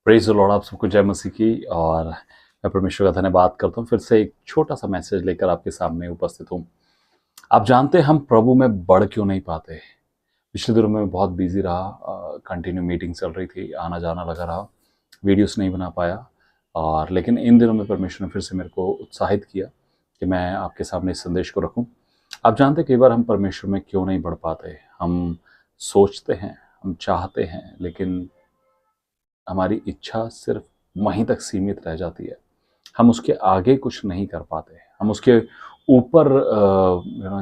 Praise the Lord. आप सबको जय मसीह की। और मैं परमेश्वर का धन्यवाद करता हूँ, फिर से एक छोटा सा मैसेज लेकर आपके सामने उपस्थित हूँ। आप जानते हैं हम प्रभु में बढ़ क्यों नहीं पाते। पिछले दिनों में बहुत बिजी रहा, कंटिन्यू मीटिंग चल रही थी, आना जाना लगा रहा, वीडियोस नहीं बना पाया। और लेकिन इन दिनों में परमेश्वर ने फिर से मेरे को उत्साहित किया कि मैं आपके सामने इस संदेश को रखूं। आप जानते हैं कई बार हम परमेश्वर में क्यों नहीं बढ़ पाते। हम सोचते हैं, हम चाहते हैं, लेकिन हमारी इच्छा सिर्फ वहीं तक सीमित रह जाती है। हम उसके आगे कुछ नहीं कर पाते। हम उसके ऊपर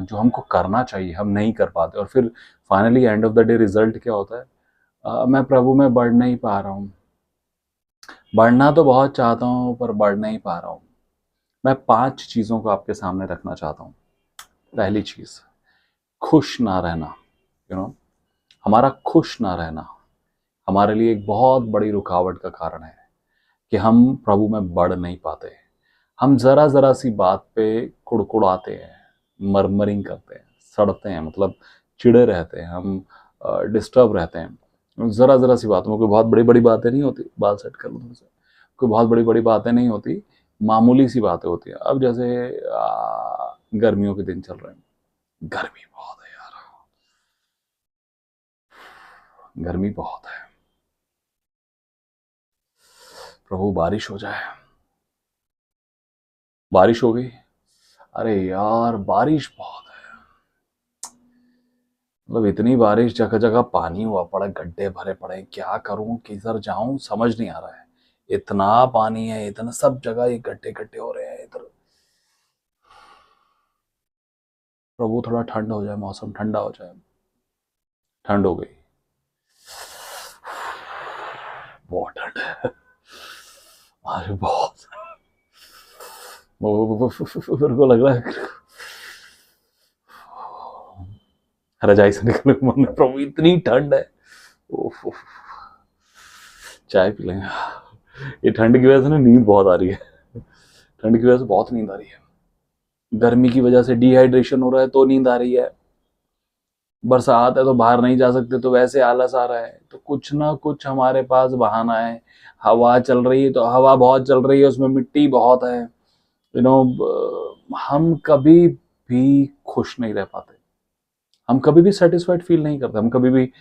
जो हमको करना चाहिए हम नहीं कर पाते। और फिर finally end of the day result क्या होता है? मैं प्रभु में बढ़ नहीं पा रहा हूँ। बढ़ना तो बहुत चाहता हूँ पर बढ़ नहीं पा रहा हूँ। मैं 5 चीज़ों को आपके सामने रखना चाहता हूँ। पहली चीज़, खुश ना रहना। हमारा खुश ना रहना हमारे लिए एक बहुत बड़ी रुकावट का कारण है कि हम प्रभु में बढ़ नहीं पाते। हम ज़रा ज़रा सी बात पे कुड़कुड़ाते हैं, मरमरिंग करते हैं, सड़ते हैं, मतलब चिड़े रहते हैं, हम डिस्टर्ब रहते हैं। ज़रा ज़रा सी बातों में, कोई बहुत बड़ी बड़ी बातें नहीं होती, बाल सेट कर लो थोड़ा सा, कोई बहुत बड़ी बड़ी बातें नहीं होती, मामूली सी बातें होती हैं। अब जैसे गर्मियों के दिन चल रहे हैं, गर्मी बहुत है यार, गर्मी बहुत है। प्रभु बारिश हो जाए। बारिश हो गई, अरे यार बारिश बहुत है, मतलब इतनी बारिश, जगह जगह पानी हुआ पड़ा, गड्ढे भरे पड़े, क्या करूं किधर जाऊं समझ नहीं आ रहा है। इतना पानी है, इतना सब जगह ये गड्ढे गड्ढे हो रहे हैं इधर। प्रभु थोड़ा ठंड हो जाए, मौसम ठंडा हो जाए। ठंड हो गई, बहुत ठंड है, अरे बहुत। मेरे को लग रहा है रजाई से निकलने को मन है, प्रभु इतनी ठंड है। ओफ, चाय पी लेंगे। ये ठंड की वजह से ना नींद बहुत आ रही है, ठंड की वजह से बहुत नींद आ रही है। गर्मी की वजह से डिहाइड्रेशन हो रहा है तो नींद आ रही है। बरसात है तो बाहर नहीं जा सकते तो वैसे आलस आ रहा है। तो कुछ ना कुछ हमारे पास बहाना है। हवा चल रही है तो हवा बहुत चल रही है, उसमें मिट्टी बहुत है। हम कभी भी खुश नहीं रह पाते। हम कभी भी सेटिस्फाइड फील नहीं करते। हम कभी भी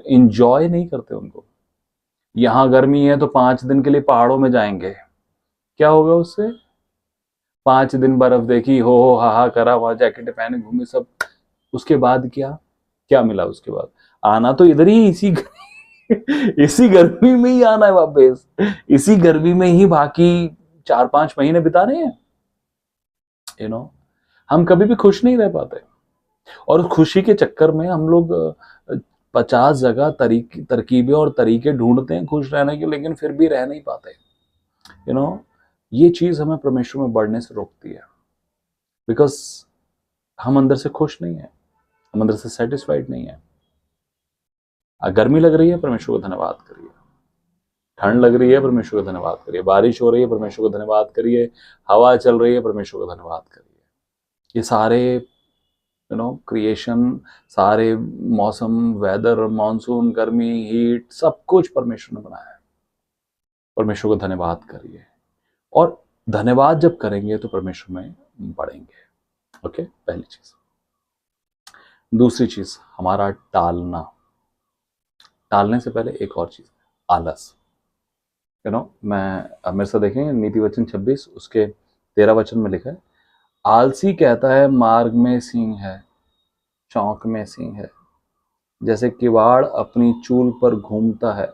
इंजॉय नहीं करते उनको। यहाँ गर्मी है तो 5 दिन के लिए पहाड़ों में जाएंगे, क्या होगा उससे? 5 दिन बर्फ देखी, हो हा करा, वहां जैकेट पहने घूमे सब। उसके बाद क्या क्या मिला उसके बाद? आना तो इधर ही, इसी गर्मी में ही आना है वापस। इसी गर्मी में ही बाकी 4-5 महीने बिताने हैं। यू नो हम कभी भी खुश नहीं रह पाते। और उस खुशी के चक्कर में हम लोग 50 जगह तरकीबें और तरीके ढूंढते हैं खुश रहने के, लेकिन फिर भी रह नहीं पाते। यू नो ये चीज हमें परमेश्वर में बढ़ने से रोकती है। बिकॉज हम अंदर से खुश नहीं है, हम अंदर से सेटिस्फाइड नहीं है। गर्मी लग रही है, परमेश्वर को धन्यवाद करिए। ठंड लग रही है, परमेश्वर को धन्यवाद करिए। बारिश हो रही है, परमेश्वर को धन्यवाद करिए। हवा चल रही है, परमेश्वर को धन्यवाद करिए। ये सारे क्रिएशन, सारे मौसम, वेदर, मानसून, गर्मी, हीट, सब कुछ परमेश्वर ने बनाया है। परमेश्वर को धन्यवाद करिए। और धन्यवाद जब करेंगे तो परमेश्वर में बढ़ेंगे। ओके, पहली चीज। दूसरी चीज, हमारा टालना। टालने से पहले एक और चीज, आलस। मैं, अब मेरे साथ देखेंगे नीति वचन 26 उसके 13 वचन में लिखा है, आलसी कहता है मार्ग में सिंह है, चौक में सिंह है। जैसे किवाड़ अपनी चूल पर घूमता है,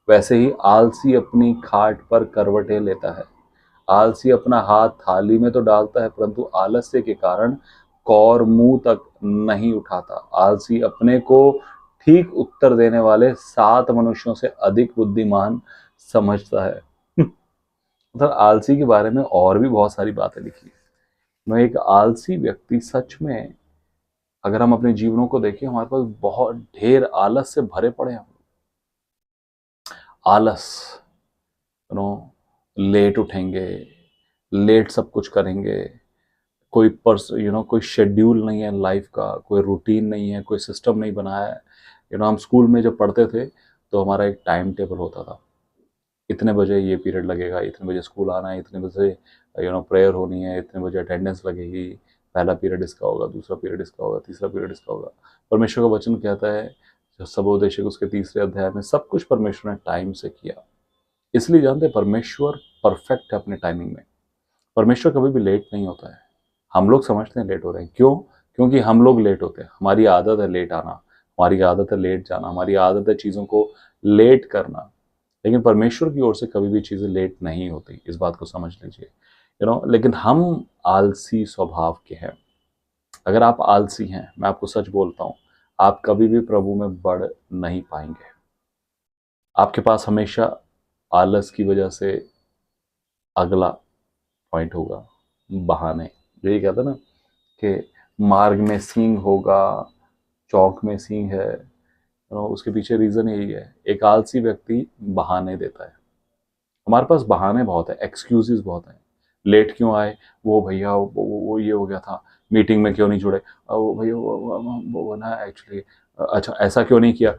वैसे ही आलसी अपनी खाट पर करवटें लेता है। आलसी अपना हाथ थाली में तो डालता है, परंतु आलस्य के कारण कौर मुंह तक नहीं उठाता। आलसी अपने को ठीक उत्तर देने वाले 7 मनुष्यों से अधिक बुद्धिमान समझता है। मतलब आलसी के बारे में और भी बहुत सारी बातें लिखी है। मैं एक आलसी व्यक्ति, सच में अगर हम अपने जीवनों को देखें, हमारे पास बहुत ढेर आलस से भरे पड़े हैं। आलस, लेट उठेंगे, लेट सब कुछ करेंगे। कोई कोई शेड्यूल नहीं है लाइफ का, कोई रूटीन नहीं है, कोई सिस्टम नहीं बनाया है। हम स्कूल में जब पढ़ते थे तो हमारा एक टाइम टेबल होता था। इतने बजे ये पीरियड लगेगा, इतने बजे स्कूल आना है, इतने बजे प्रेयर होनी है, इतने बजे अटेंडेंस लगेगी, पहला पीरियड इसका होगा, दूसरा पीरियड इसका होगा, तीसरा पीरियड इसका होगा। परमेश्वर का वचन कहता है, जो सबोदेशक उसके 3 अध्याय में, सब कुछ परमेश्वर ने टाइम से किया। इसलिए जानते हैं परमेश्वर परफेक्ट है अपने टाइमिंग में। परमेश्वर कभी भी लेट नहीं होता है। हम लोग समझते हैं लेट हो रहे हैं, क्यों? क्योंकि हम लोग लेट होते हैं। हमारी आदत है लेट आना, हमारी आदत है लेट जाना, हमारी आदत है चीज़ों को लेट करना। लेकिन परमेश्वर की ओर से कभी भी चीज़ें लेट नहीं होती, इस बात को समझ लीजिए। लेकिन हम आलसी स्वभाव के हैं। अगर आप आलसी हैं, मैं आपको सच बोलता हूँ, आप कभी भी प्रभु में बढ़ नहीं पाएंगे। आपके पास हमेशा आलस की वजह से अगला पॉइंट होगा, बहाने। जो ये कहता है ना कि मार्ग में सींग होगा, चौक में सींग है, उसके पीछे रीजन यही है। एक आलसी व्यक्ति बहाने देता है। हमारे पास बहाने बहुत है, एक्सक्यूजेस बहुत हैं। लेट क्यों आए? वो भैया वो ये हो गया था, मीटिंग में क्यों नहीं जुड़े, वो भैया वो ना एक्चुअली, अच्छा ऐसा क्यों नहीं किया,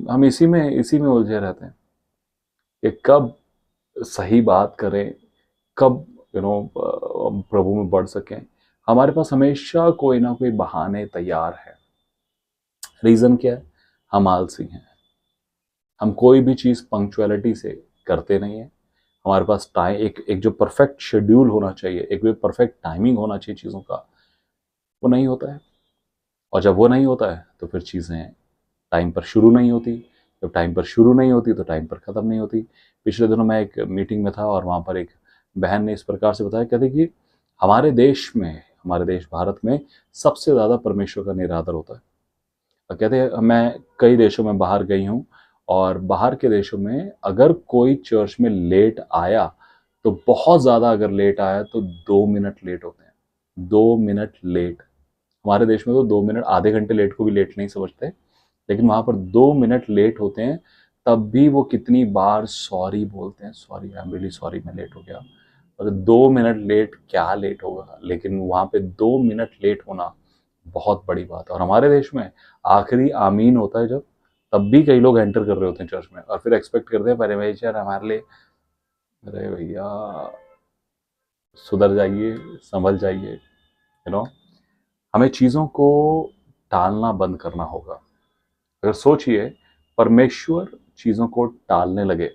हम इसी में उलझे रहते हैं कि कब सही बात करें, कब प्रभु में बढ़ सकें। हमारे पास हमेशा कोई ना कोई बहाने तैयार है। रीजन क्या है? हम आलसी हैं। हम कोई भी चीज़ पंक्चुअलिटी से करते नहीं है। हमारे पास टाइम एक जो परफेक्ट शेड्यूल होना चाहिए, एक भी परफेक्ट टाइमिंग होना चाहिए चीज़ों का, वो नहीं होता है। और जब वो नहीं होता है तो फिर चीज़ें टाइम पर शुरू नहीं होती। जब टाइम पर शुरू नहीं होती तो टाइम पर ख़त्म नहीं होती। पिछले दिनों मैं एक मीटिंग में था और वहाँ पर एक बहन ने इस प्रकार से बताया, कहते कि हमारे देश भारत में सबसे ज़्यादा परमेश्वर का निरादर होता है। और कहते हैं मैं कई देशों में बाहर गई हूँ, और बाहर के देशों में अगर कोई चर्च में लेट आया तो बहुत ज़्यादा, अगर लेट आया तो 2 मिनट लेट होते हैं। 2 मिनट लेट। हमारे देश में तो 2 मिनट, आधे घंटे लेट को भी लेट नहीं समझते, लेकिन वहाँ पर 2 मिनट लेट होते हैं, तब भी वो कितनी बार सॉरी बोलते हैं, sorry, I am really sorry, मैं लेट हो गया। और 2 मिनट लेट क्या लेट होगा, लेकिन वहाँ पे 2 मिनट लेट होना बहुत बड़ी बात है। और हमारे देश में आखिरी आमीन होता है जब, तब भी कई लोग एंटर कर रहे होते हैं चर्च में, और फिर एक्सपेक्ट करते हैं परमेश्वर हमारे लिए। अरे भैया, सुधर जाइए, संभल जाइए। हमें चीज़ों को टालना बंद करना होगा। अगर सोचिए, परमेश्वर चीज़ों को टालने लगे,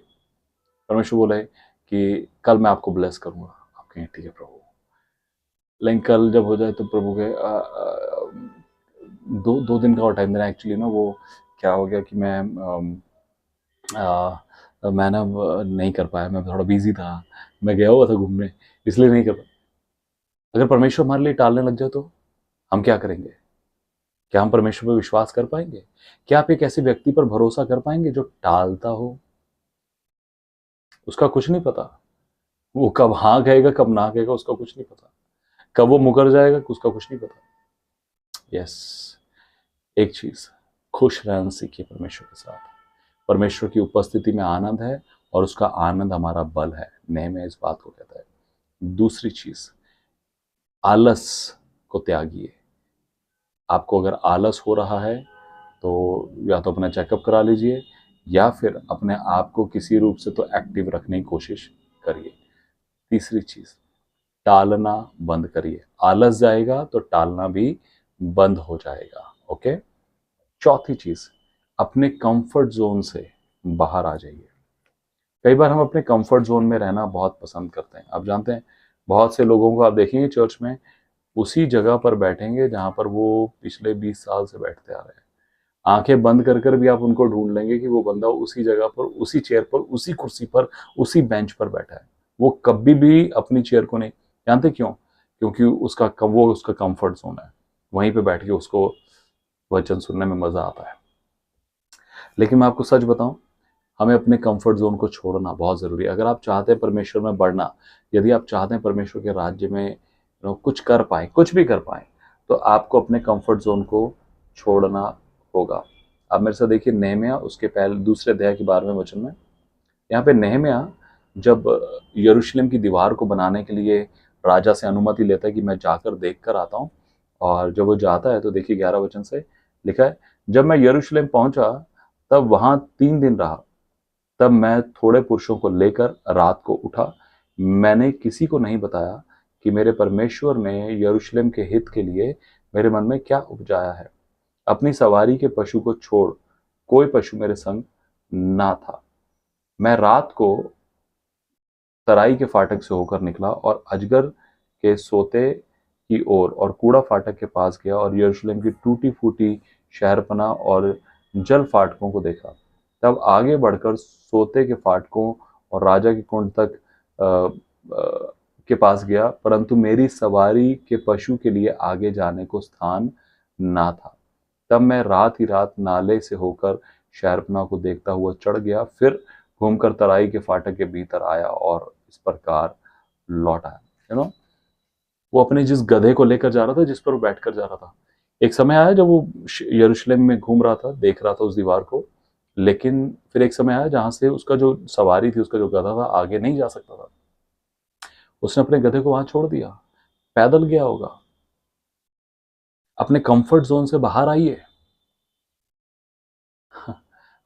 परमेश्वर बोले कि कल मैं आपको ब्लेस करूंगा, आप कहें ठीक है प्रभु, लेकिन कल जब हो जाए तो प्रभु के दो दिन का और टाइम देना। एक्चुअली ना वो क्या हो गया कि मैं ना नहीं कर पाया, मैं थोड़ा बिजी था, मैं गया हुआ था घूमने, इसलिए नहीं कर पाया। अगर परमेश्वर हमारे लिए टालने लग जाए तो हम क्या करेंगे? क्या हम परमेश्वर पर विश्वास कर पाएंगे? क्या आप एक ऐसे व्यक्ति पर भरोसा कर पाएंगे जो टालता हो? उसका कुछ नहीं पता, वो कब हाँ कहेगा कब ना कहेगा, उसका कुछ नहीं पता, कब वो मुकर जाएगा उसका कुछ नहीं पता। यस, एक चीज, खुश रहना सीखिए परमेश्वर के साथ। परमेश्वर की उपस्थिति में आनंद है, और उसका आनंद हमारा बल है। नेहम्याह इस बात को कहता है। दूसरी चीज, आलस को त्यागिए। आपको अगर आलस हो रहा है तो या तो अपना चेकअप करा लीजिए, या फिर अपने आप को किसी रूप से तो एक्टिव रखने की कोशिश करिए। तीसरी चीज, टालना बंद करिए। आलस जाएगा तो टालना भी बंद हो जाएगा। ओके। चौथी चीज, अपने कंफर्ट जोन से बाहर आ जाइए। कई बार हम अपने कंफर्ट जोन में रहना बहुत पसंद करते हैं। आप जानते हैं, बहुत से लोगों को आप देखेंगे चर्च में, उसी जगह पर बैठेंगे जहां पर वो पिछले 20 साल से बैठते आ रहे हैं। आंखें बंद कर कर भी आप उनको ढूंढ लेंगे कि वो बंदा उसी जगह पर, उसी चेयर पर, उसी कुर्सी पर, उसी बेंच पर बैठा है। वो कभी भी अपनी चेयर को नहीं, जानते क्यों? क्योंकि वो उसका कंफर्ट जोन है। वहीं पे बैठ के उसको वचन सुनने में मजा आता है। लेकिन मैं आपको सच बताऊं, हमें अपने कंफर्ट जोन को छोड़ना बहुत जरूरी है। अगर आप चाहते हैं परमेश्वर में बढ़ना, यदि आप चाहते हैं परमेश्वर के राज्य में कुछ कर पाए, कुछ भी कर पाए, तो आपको अपने कंफर्ट जोन को छोड़ना होगा। आप मेरे साथ देखिए नेहम्याह, उसके पहले दूसरे अध्याय के 12वें वचन में, यहाँ पे नेहम्याह जब यरूशलेम की दीवार को बनाने के लिए राजा से अनुमति लेता है कि मैं जाकर देख कर आता हूँ, और जब वो जाता है तो देखिए 11 वचन से लिखा है, जब मैं यरूशलेम पहुंचा तब वहां 3 दिन रहा। तब मैं थोड़े पुरुषों को लेकर रात को उठा। मैंने किसी को नहीं बताया कि मेरे परमेश्वर ने यरूशलेम के हित के लिए मेरे मन में क्या उपजाया है। अपनी सवारी के पशु को छोड़ कोई पशु मेरे संग ना था। मैं रात को तराई के फाटक से होकर निकला और अजगर के सोते की ओर और कूड़ा फाटक के पास गया और यरूशलेम की टूटी फूटी शहरपनाह और जल फाटकों को देखा। तब आगे बढ़कर सोते के फाटकों और राजा के कुंड तक के पास गया, परंतु मेरी सवारी के पशु के लिए आगे जाने को स्थान ना था। तब मैं रात ही रात नाले से होकर शहरपनाह को देखता हुआ चढ़ गया, फिर घूमकर तराई के फाटक के भीतर आया और इस प्रकार लौट आया। वो अपने जिस गधे को लेकर जा रहा था, जिस पर वो बैठकर जा रहा था, एक समय आया जब वो यरूशलेम में घूम रहा था, देख रहा था उस दीवार को, लेकिन फिर एक समय आया जहां से उसका जो सवारी थी, उसका जो गधा था, आगे नहीं जा सकता था। उसने अपने गधे को वहां छोड़ दिया, पैदल गया होगा। अपने कंफर्ट जोन से बाहर आइए।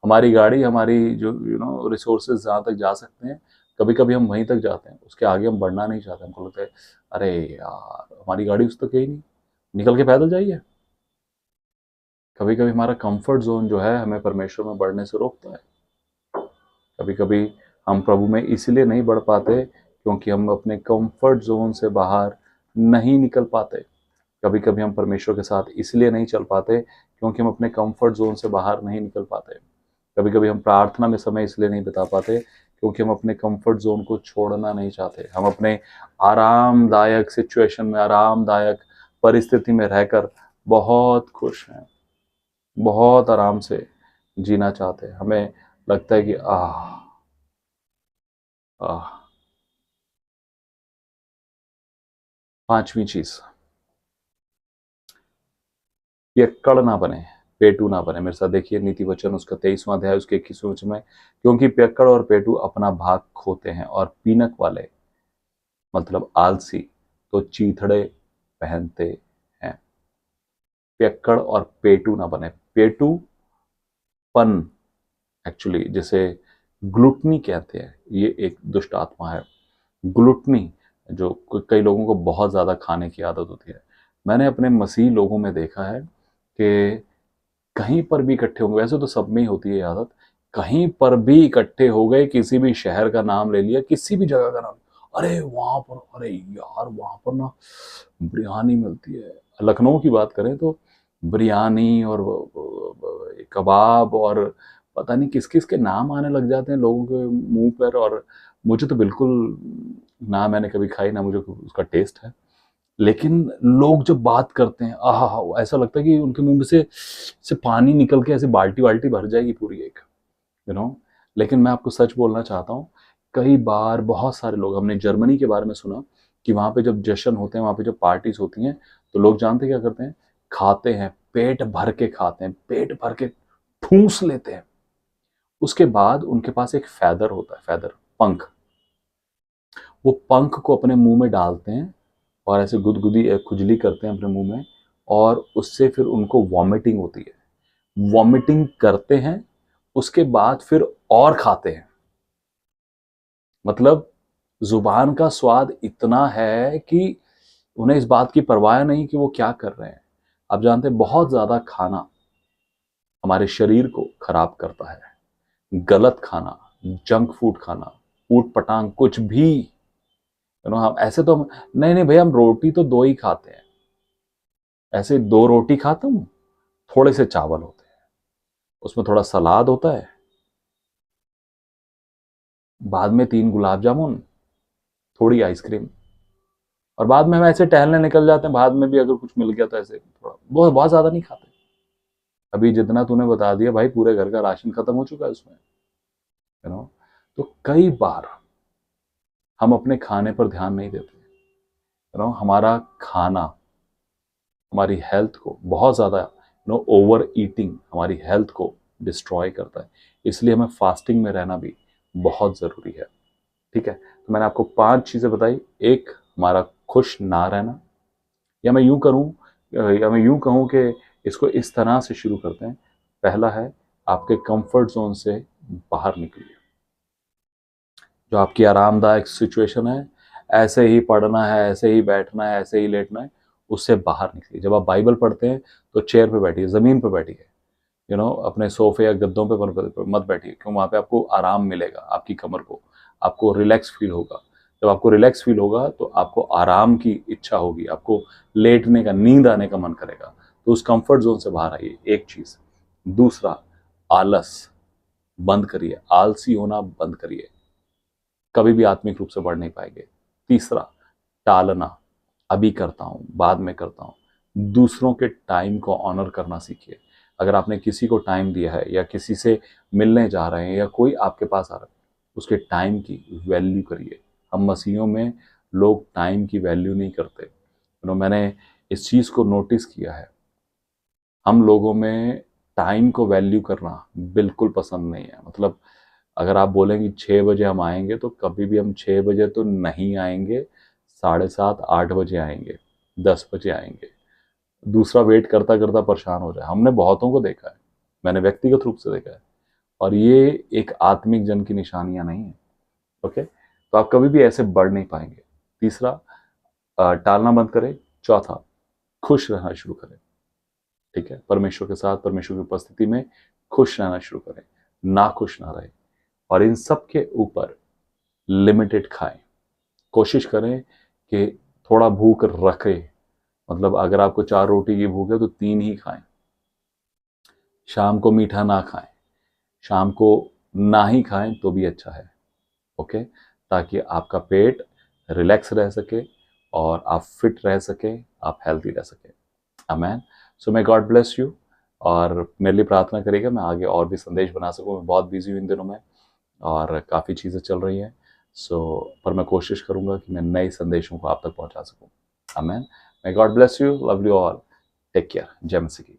हमारी गाड़ी, हमारी जो रिसोर्सेज जहां तक जा सकते हैं, कभी कभी हम वहीं तक जाते हैं, उसके आगे हम बढ़ना नहीं चाहते। हमको लगता है अरे यार हमारी गाड़ी उस तक गई नहीं, निकल के पैदल जाइए। कभी कभी हमारा कंफर्ट जोन जो है हमें परमेश्वर में बढ़ने से रोकता है। कभी कभी हम प्रभु में इसलिए नहीं बढ़ पाते क्योंकि हम अपने कंफर्ट जोन से बाहर नहीं निकल पाते। कभी कभी हम परमेश्वर के साथ इसलिए नहीं चल पाते क्योंकि हम अपने कंफर्ट जोन से बाहर नहीं निकल पाते। कभी कभी हम प्रार्थना में समय इसलिए नहीं बिता पाते क्योंकि हम अपने कंफर्ट जोन को छोड़ना नहीं चाहते। हम अपने आरामदायक सिचुएशन में, आरामदायक परिस्थिति में रहकर बहुत खुश हैं, बहुत आराम से जीना चाहते हैं। हमें लगता है कि आह। 5वीं चीज, पियक्कड़ ना बने, पेटू ना बने। मेरे साथ देखिए नीति वचन उसका 23वां अध्याय उसके 21वें वचन में, क्योंकि पियक्कड़ और पेटू अपना भाग खोते हैं और पीनक वाले मतलब आलसी तो चीथड़े पहनते हैं। पियक्कड़ और पेटू ना बने। पेटू पन, एक्चुअली जिसे ग्लुटनी कहते हैं, ये एक दुष्ट आत्मा है। ग्लुटनी जो कई लोगों को बहुत ज्यादा खाने की आदत होती है। मैंने अपने मसीह लोगों में देखा है कि कहीं पर भी इकट्ठे होंगे, वैसे तो सब में ही होती है ये आदत, कहीं पर भी इकट्ठे हो गए, किसी भी शहर का नाम ले लिया, किसी भी जगह का नाम, अरे वहां पर, अरे यार वहां पर ना बिरयानी मिलती है। लखनऊ की बात करें तो बिरयानी और कबाब और पता नहीं किस किस के नाम आने लग जाते हैं लोगों के मुंह पर। और मुझे तो बिल्कुल, ना मैंने कभी खाई ना मुझे उसका टेस्ट है, लेकिन लोग जब बात करते हैं ऐसा लगता है कि उनके मुंह में से पानी निकल के ऐसे बाल्टी बाल्टी भर जाएगी पूरी एक, लेकिन मैं आपको सच बोलना चाहता हूँ, कई बार बहुत सारे लोग, हमने जर्मनी के बारे में सुना कि वहां पे जब जश्न होते हैं, वहां पे जब पार्टीज होती हैं, तो लोग जानते क्या करते हैं, खाते हैं, पेट भर के खाते हैं, पेट भर के ठूस लेते हैं। उसके बाद उनके पास एक फैदर होता है, फैदर, पंख। वो पंख को अपने मुंह में डालते हैं और ऐसे गुदगुदी खुजली करते हैं अपने मुंह में, और उससे फिर उनको वॉमिटिंग होती है। वॉमिटिंग करते हैं, उसके बाद फिर और खाते हैं। मतलब जुबान का स्वाद इतना है कि उन्हें इस बात की परवाह नहीं कि वो क्या कर रहे हैं। आप जानते हैं बहुत ज्यादा खाना हमारे शरीर को खराब करता है। गलत खाना, जंक फूड खाना, ऊट पटांग कुछ भी, हम ऐसे तो नहीं नहीं भैया, हम रोटी तो 2 ही खाते हैं, ऐसे 2 रोटी खाता हूं, थोड़े से चावल होते हैं, उसमें थोड़ा सलाद होता है, बाद में 3 गुलाब जामुन, थोड़ी आइसक्रीम, और बाद में हम ऐसे टहलने निकल जाते हैं। बाद में भी अगर कुछ मिल गया तो ऐसे थोड़ा, बहुत बहुत ज्यादा नहीं खाते। अभी जितना तूने बता दिया भाई, पूरे घर का राशन खत्म हो चुका है उसमें। तो कई बार हम अपने खाने पर ध्यान नहीं देते। हमारा खाना हमारी हेल्थ को बहुत ज़्यादा, ओवर ईटिंग हमारी हेल्थ को डिस्ट्रॉय करता है। इसलिए हमें फास्टिंग में रहना भी बहुत ज़रूरी है। ठीक है, तो मैंने आपको 5 चीज़ें बताई। एक, हमारा खुश ना रहना, या मैं यूं कहूँ कि इसको इस तरह से शुरू करते हैं, पहला है, आपके कंफर्ट जोन से बाहर निकलिए। जो आपकी आरामदायक सिचुएशन है, ऐसे ही पढ़ना है, ऐसे ही बैठना है, ऐसे ही लेटना है, उससे बाहर निकलिए। जब आप बाइबल पढ़ते हैं तो चेयर पे बैठिए, ज़मीन पे बैठिए, अपने सोफे या गद्दों पे मत बैठिए। क्यों? वहाँ पे आपको आराम मिलेगा, आपकी कमर को, आपको रिलैक्स फील होगा। जब आपको रिलैक्स फील होगा तो आपको आराम की इच्छा होगी, आपको लेटने का, नींद आने का मन करेगा। तो उस कंफर्ट जोन से बाहर आइए, एक चीज़। दूसरा, आलस बंद करिए, आलसी होना बंद करिए, कभी भी आत्मिक रूप से बढ़ नहीं पाएंगे। तीसरा, टालना, अभी करता हूँ, बाद में करता हूँ। दूसरों के टाइम को ऑनर करना सीखिए। अगर आपने किसी को टाइम दिया है या किसी से मिलने जा रहे हैं या कोई आपके पास आ रहा है, उसके टाइम की वैल्यू करिए। हम मसीहों में लोग टाइम की वैल्यू नहीं करते। मैंने इस चीज़ को नोटिस किया है, हम लोगों में टाइम को वैल्यू करना बिल्कुल पसंद नहीं है। मतलब अगर आप बोलेंगे 6 बजे हम आएंगे, तो कभी भी हम 6 बजे तो नहीं आएंगे, 7:30 8 बजे आएंगे, 10 बजे आएंगे। दूसरा वेट करता करता परेशान हो जाए। हमने बहुतों को देखा है, मैंने व्यक्तिगत रूप से देखा है, और ये एक आत्मिक जन की निशानियां नहीं है। ओके, तो आप कभी भी ऐसे बढ़ नहीं पाएंगे। तीसरा, टालना बंद करें। चौथा, खुश रहना शुरू करें। ठीक है, परमेश्वर के साथ, परमेश्वर की उपस्थिति में खुश रहना शुरू करें, ना खुश ना रहे। और इन सब के ऊपर लिमिटेड खाएं। कोशिश करें कि थोड़ा भूख रखें। मतलब अगर आपको 4 रोटी की भूख है तो 3 ही खाएं। शाम को मीठा ना खाएं, शाम को ना ही खाएं तो भी अच्छा है। ओके, ताकि आपका पेट रिलैक्स रह सके और आप फिट रह सके, आप हेल्थी रह सके। आमेन। सो मे गॉड ब्लेस यू। और मेरे लिए प्रार्थना करिएगा, मैं आगे और भी संदेश बना सकूं। मैं बहुत बिजी हूँ इन दिनों में और काफ़ी चीज़ें चल रही हैं। पर मैं कोशिश करूंगा कि मैं नए संदेशों को आप तक पहुंचा सकूं। Amen. May God bless you, love you all, take care, जय मसीह की।